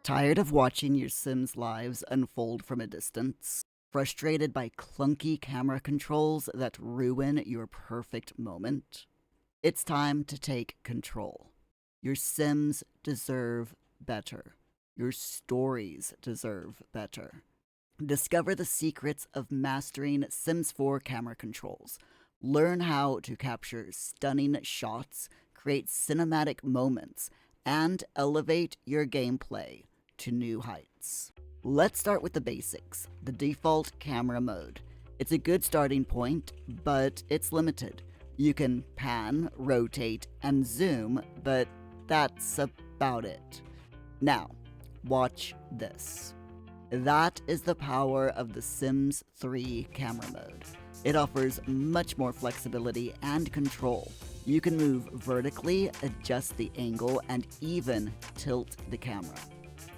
Tired of watching your Sims' lives unfold from a distance? Frustrated by clunky camera controls that ruin your perfect moment? It's time to take control. Your Sims deserve better. Your stories deserve better. Discover the secrets of mastering Sims 4 camera controls. Learn how to capture stunning shots, create cinematic moments, and elevate your gameplay to new heights. Let's start with the basics, the default camera mode. It's a good starting point, but it's limited. You can pan, rotate, and zoom, but that's about it. Now, watch this. That is the power of the Sims 3 camera mode. It offers much more flexibility and control. You can move vertically, adjust the angle, and even tilt the camera.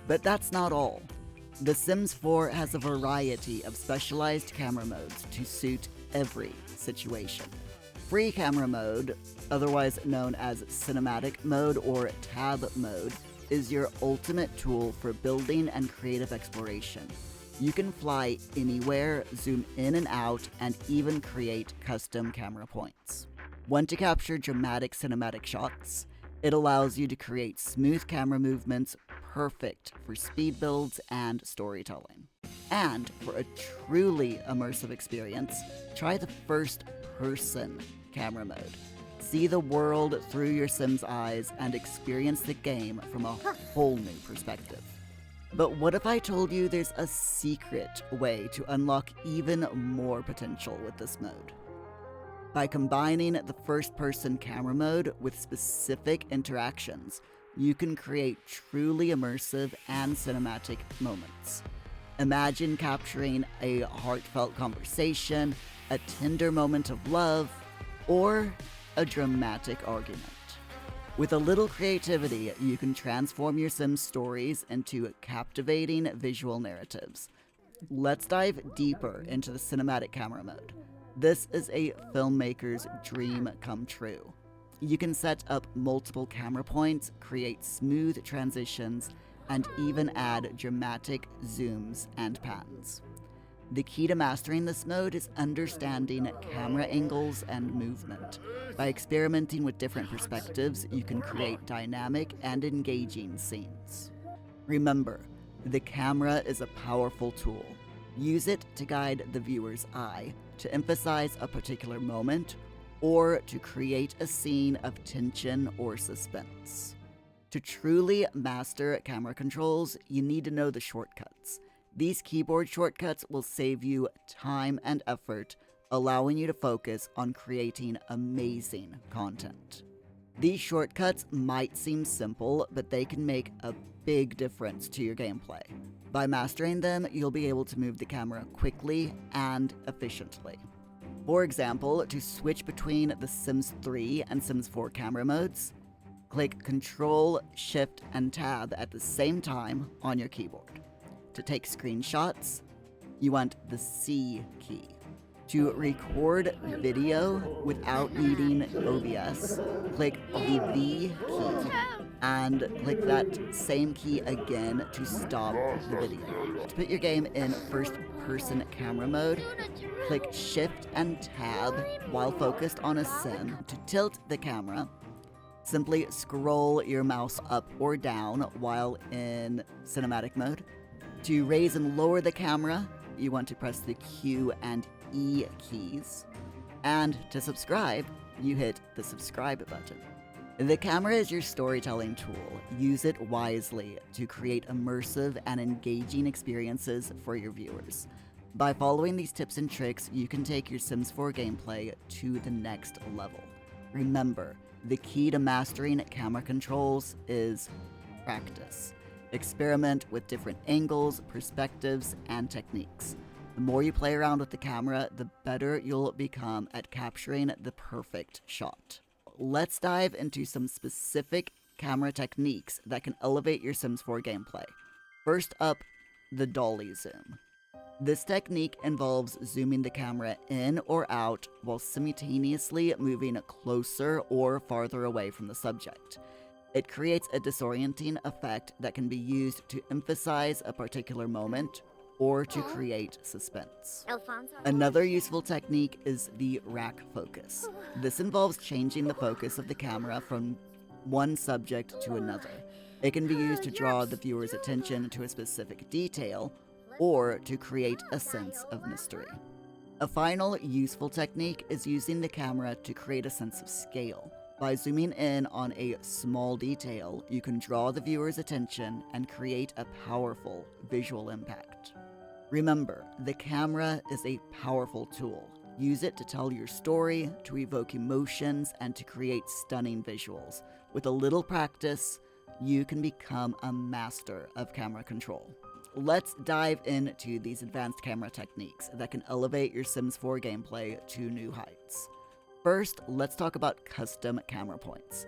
But that's not all. The Sims 4 has a variety of specialized camera modes to suit every situation. Free camera mode, otherwise known as cinematic mode or tab mode, is your ultimate tool for building and creative exploration. You can fly anywhere, zoom in and out, and even create custom camera points. Want to capture dramatic cinematic shots? It allows you to create smooth camera movements perfect for speed builds and storytelling. And for a truly immersive experience, try the first-person camera mode. See the world through your Sim's eyes and experience the game from a whole new perspective. But what if I told you there's a secret way to unlock even more potential with this mode? By combining the first-person camera mode with specific interactions, you can create truly immersive and cinematic moments. Imagine capturing a heartfelt conversation, a tender moment of love, or a dramatic argument. With a little creativity, you can transform your Sims stories into captivating visual narratives. Let's dive deeper into the cinematic camera mode. This is a filmmaker's dream come true. You can set up multiple camera points, create smooth transitions, and even add dramatic zooms and pans. The key to mastering this mode is understanding camera angles and movement. By experimenting with different perspectives, you can create dynamic and engaging scenes. Remember, the camera is a powerful tool. Use it to guide the viewer's eye, to emphasize a particular moment, or to create a scene of tension or suspense. To truly master camera controls, you need to know the shortcuts. These keyboard shortcuts will save you time and effort, allowing you to focus on creating amazing content. These shortcuts might seem simple, but they can make a big difference to your gameplay. By mastering them, you'll be able to move the camera quickly and efficiently. For example, to switch between the Sims 3 and Sims 4 camera modes, click Ctrl, Shift, and Tab at the same time on your keyboard. To take screenshots, you want the C key. To record video without needing OBS, click the V key and click that same key again to stop the video. To put your game in first-person camera mode, click Shift and Tab while focused on a sim. To tilt the camera, simply scroll your mouse up or down while in cinematic mode. To raise and lower the camera, you want to press the Q and E keys. And to subscribe, you hit the subscribe button. The camera is your storytelling tool. Use it wisely to create immersive and engaging experiences for your viewers. By following these tips and tricks, you can take your Sims 4 gameplay to the next level. Remember, the key to mastering camera controls is practice. Experiment with different angles, perspectives, and techniques. The more you play around with the camera, the better you'll become at capturing the perfect shot. Let's dive into some specific camera techniques that can elevate your Sims 4 gameplay. First up, the dolly zoom. This technique involves zooming the camera in or out while simultaneously moving closer or farther away from the subject. It creates a disorienting effect that can be used to emphasize a particular moment or to create suspense. Another useful technique is the rack focus. This involves changing the focus of the camera from one subject to another. It can be used to draw the viewer's attention to a specific detail or to create a sense of mystery. A final useful technique is using the camera to create a sense of scale. By zooming in on a small detail, you can draw the viewer's attention and create a powerful visual impact. Remember, the camera is a powerful tool. Use it to tell your story, to evoke emotions, and to create stunning visuals. With a little practice, you can become a master of camera control. Let's dive into these advanced camera techniques that can elevate your Sims 4 gameplay to new heights. First, let's talk about custom camera points.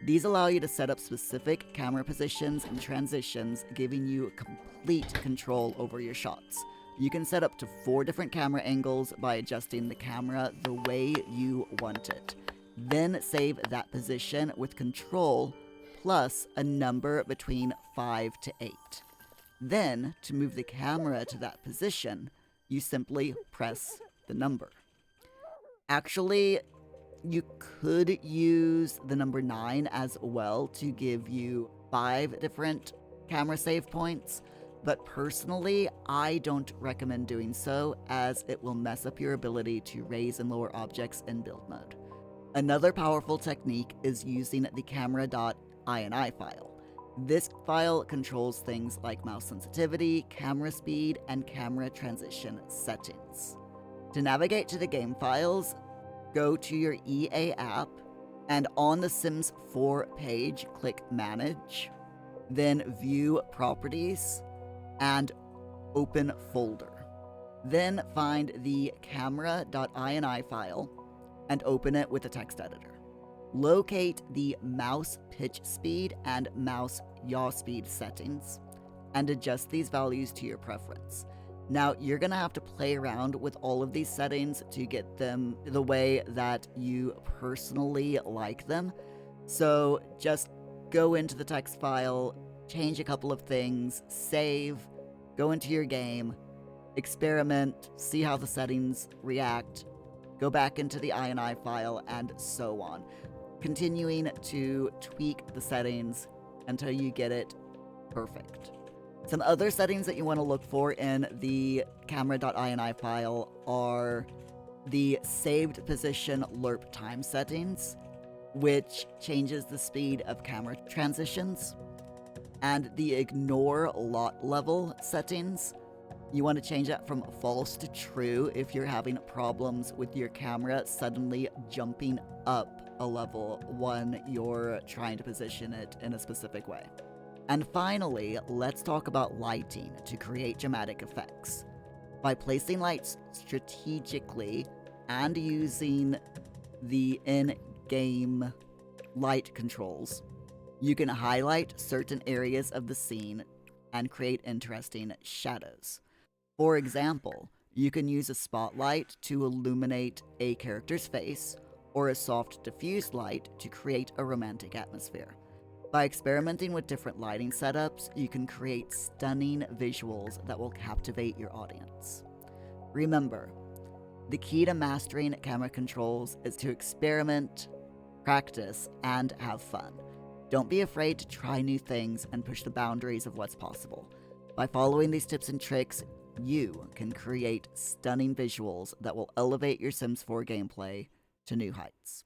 These allow you to set up specific camera positions and transitions, giving you complete control over your shots. You can set up to 4 different camera angles by adjusting the camera the way you want it. Then save that position with control plus a number between 5 to 8. Then, to move the camera to that position, you simply press the number. Actually, you could use the number 9 as well to give you 5 different camera save points, but personally, I don't recommend doing so as it will mess up your ability to raise and lower objects in build mode. Another powerful technique is using the camera.ini file. This file controls things like mouse sensitivity, camera speed, and camera transition settings. To navigate to the game files, go to your EA app, and on the Sims 4 page, click Manage, then View Properties, and Open Folder. Then find the camera.ini file and open it with a text editor. Locate the mouse pitch speed and mouse yaw speed settings, and adjust these values to your preference. Now, you're going to have to play around with all of these settings to get them the way that you personally like them. So just go into the text file, change a couple of things, save, go into your game, experiment, see how the settings react, go back into the INI file, and so on. Continuing to tweak the settings until you get it perfect. Some other settings that you want to look for in the camera.ini file are the saved position lerp time settings, which changes the speed of camera transitions, and the ignore lot level settings. You want to change that from false to true if you're having problems with your camera suddenly jumping up a level when you're trying to position it in a specific way. And finally, let's talk about lighting to create dramatic effects. By placing lights strategically and using the in-game light controls, you can highlight certain areas of the scene and create interesting shadows. For example, you can use a spotlight to illuminate a character's face, or a soft diffused light to create a romantic atmosphere. By experimenting with different lighting setups, you can create stunning visuals that will captivate your audience. Remember, the key to mastering camera controls is to experiment, practice, and have fun. Don't be afraid to try new things and push the boundaries of what's possible. By following these tips and tricks, you can create stunning visuals that will elevate your Sims 4 gameplay to new heights.